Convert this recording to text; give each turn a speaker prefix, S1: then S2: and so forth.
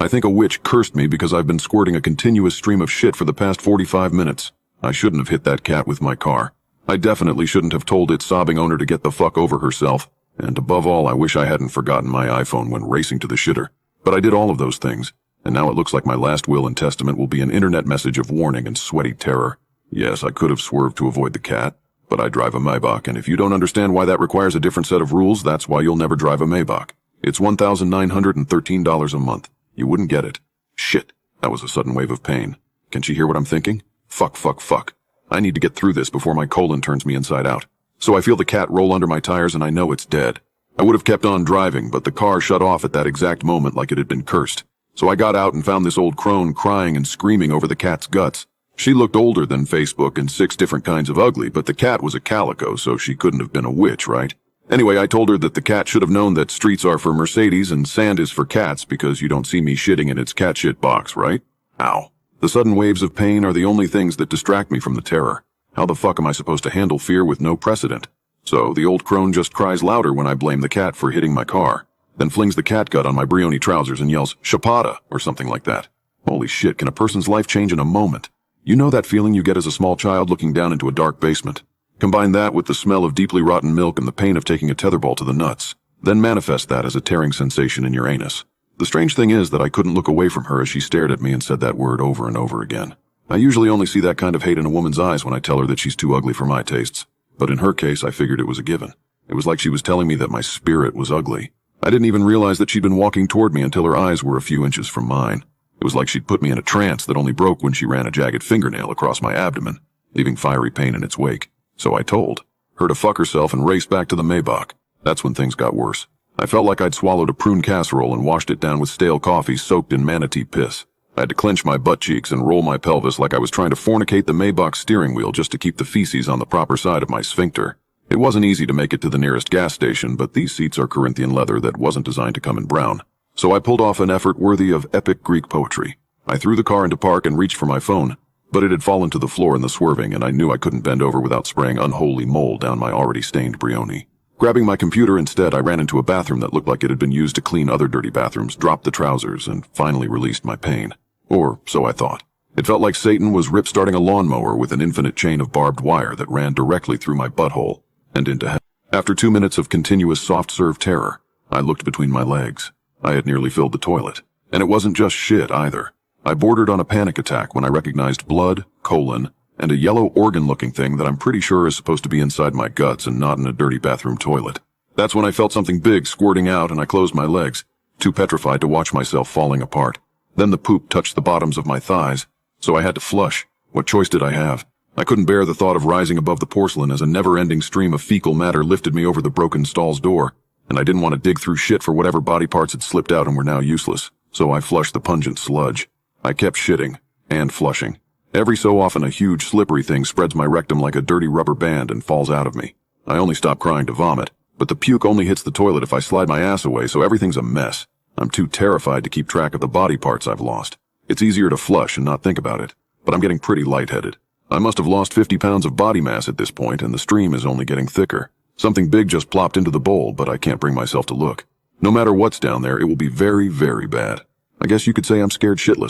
S1: I think a witch cursed me because I've been squirting a continuous stream of shit for the past 45 minutes. I shouldn't have hit that cat with my car. I definitely shouldn't have told its sobbing owner to get the fuck over herself. And above all, I wish I hadn't forgotten my iPhone when racing to the shitter. But I did all of those things, and now it looks like my last will and testament will be an internet message of warning and sweaty terror. Yes, I could have swerved to avoid the cat, but I drive a Maybach, and if you don't understand why that requires a different set of rules, that's why you'll never drive a Maybach. It's $1,913 a month. You wouldn't get it. Shit, that was a sudden wave of pain. Can she hear what I'm thinking? Fuck, fuck, fuck. I need to get through this before my colon turns me inside out. So I feel the cat roll under my tires and I know it's dead. I would have kept on driving, but the car shut off at that exact moment like it had been cursed. So I got out and found this old crone crying and screaming over the cat's guts. She looked older than Facebook and 6 different kinds of ugly, but the cat was a calico, so she couldn't have been a witch, right? Anyway, I told her that the cat should have known that streets are for Mercedes and sand is for cats because you don't see me shitting in its cat shit box, right? Ow. The sudden waves of pain are the only things that distract me from the terror. How the fuck am I supposed to handle fear with no precedent? So the old crone just cries louder when I blame the cat for hitting my car, then flings the cat gut on my Brioni trousers and yells, "Chapada," or something like that. Holy shit, can a person's life change in a moment? You know that feeling you get as a small child looking down into a dark basement? Combine that with the smell of deeply rotten milk and the pain of taking a tetherball to the nuts. Then manifest that as a tearing sensation in your anus. The strange thing is that I couldn't look away from her as she stared at me and said that word over and over again. I usually only see that kind of hate in a woman's eyes when I tell her that she's too ugly for my tastes. But in her case, I figured it was a given. It was like she was telling me that my spirit was ugly. I didn't even realize that she'd been walking toward me until her eyes were a few inches from mine. It was like she'd put me in a trance that only broke when she ran a jagged fingernail across my abdomen, leaving fiery pain in its wake. So I told her to fuck herself and race back to the Maybach. That's when things got worse. I felt like I'd swallowed a prune casserole and washed it down with stale coffee soaked in manatee piss. I had to clench my butt cheeks and roll my pelvis like I was trying to fornicate the Maybach steering wheel just to keep the feces on the proper side of my sphincter. It wasn't easy to make it to the nearest gas station, but these seats are Corinthian leather that wasn't designed to come in brown. So I pulled off an effort worthy of epic Greek poetry. I threw the car into park and reached for my phone, but it had fallen to the floor in the swerving, and I knew I couldn't bend over without spraying unholy mold down my already stained Brioni. Grabbing my computer instead, I ran into a bathroom that looked like it had been used to clean other dirty bathrooms, dropped the trousers, and finally released my pain. Or so I thought. It felt like Satan was rip-starting a lawnmower with an infinite chain of barbed wire that ran directly through my butthole and into hell. After 2 minutes of continuous soft-serve terror, I looked between my legs. I had nearly filled the toilet. And it wasn't just shit either. I bordered on a panic attack when I recognized blood, colon, and a yellow organ-looking thing that I'm pretty sure is supposed to be inside my guts and not in a dirty bathroom toilet. That's when I felt something big squirting out and I closed my legs, too petrified to watch myself falling apart. Then the poop touched the bottoms of my thighs, so I had to flush. What choice did I have? I couldn't bear the thought of rising above the porcelain as a never-ending stream of fecal matter lifted me over the broken stall's door, and I didn't want to dig through shit for whatever body parts had slipped out and were now useless, so I flushed the pungent sludge. I kept shitting, and flushing. Every so often a huge slippery thing spreads my rectum like a dirty rubber band and falls out of me. I only stop crying to vomit, but the puke only hits the toilet if I slide my ass away, so everything's a mess. I'm too terrified to keep track of the body parts I've lost. It's easier to flush and not think about it, but I'm getting pretty lightheaded. I must have lost 50 pounds of body mass at this point, and the stream is only getting thicker. Something big just plopped into the bowl, but I can't bring myself to look. No matter what's down there, it will be very, very bad. I guess you could say I'm scared shitless.